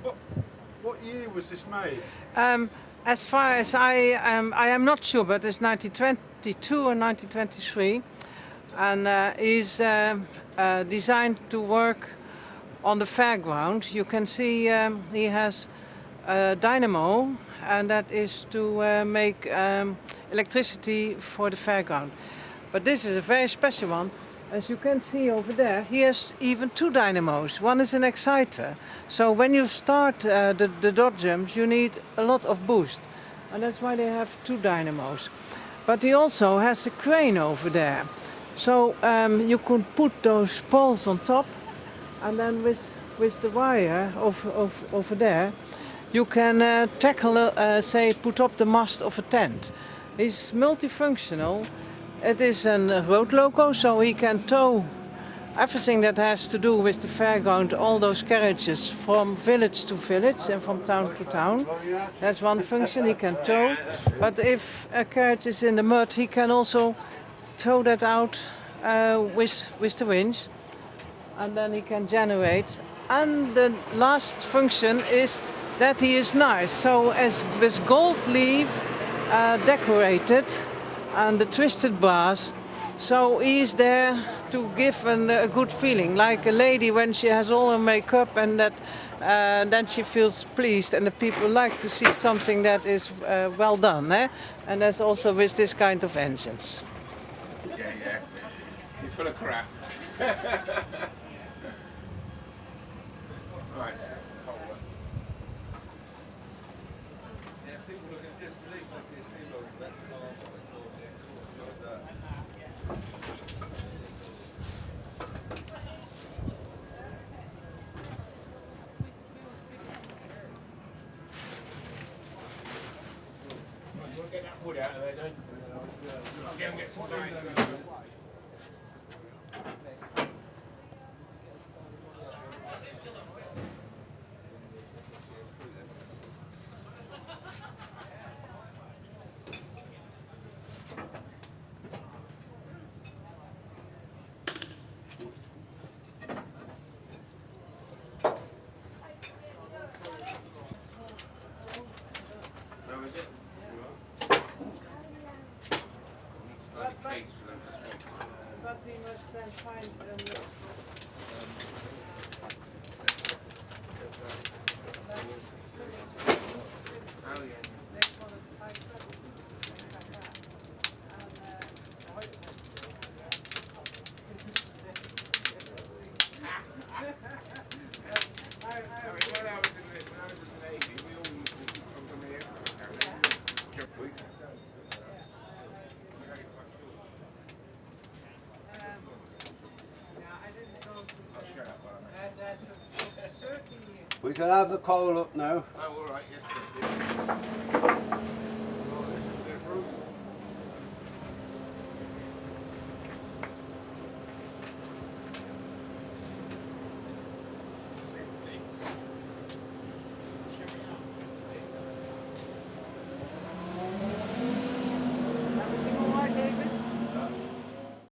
What, what year was this made? As far as I am not sure, but it's 1922 or 1923, and is designed to work on the fairground. You can see he has a dynamo, and that is to make electricity for the fairground. But this is a very special one. As you can see over there, he has even two dynamos. One is an exciter. So when you start the dot jumps, you need a lot of boost. And that's why they have two dynamos. But he also has a crane over there. So you could put those poles on top, and then with the wire over there, you can tackle, say, put up the mast of a tent. It's multifunctional. It is a road loco, so he can tow everything that has to do with the fairground, all those carriages from village to village and from town to town. That's one function, he can tow. But if a carriage is in the mud, he can also tow that out with the winch, and then he can generate. And the last function is that he is nice, so as with gold leaf decorated and the twisted brass, so he's there to give a good feeling, like a lady when she has all her makeup, and that then she feels pleased, and the people like to see something that is well done, eh? And that's also with this kind of engines. Yeah. You're full of crap. Right. Get that wood out of there, don't you? I'll go and get some dice. Where is it? But we must then find Oh yeah. When I was in the Navy, we all used to come from here. Jump week. We can have the coal up now. Oh, all right, yes.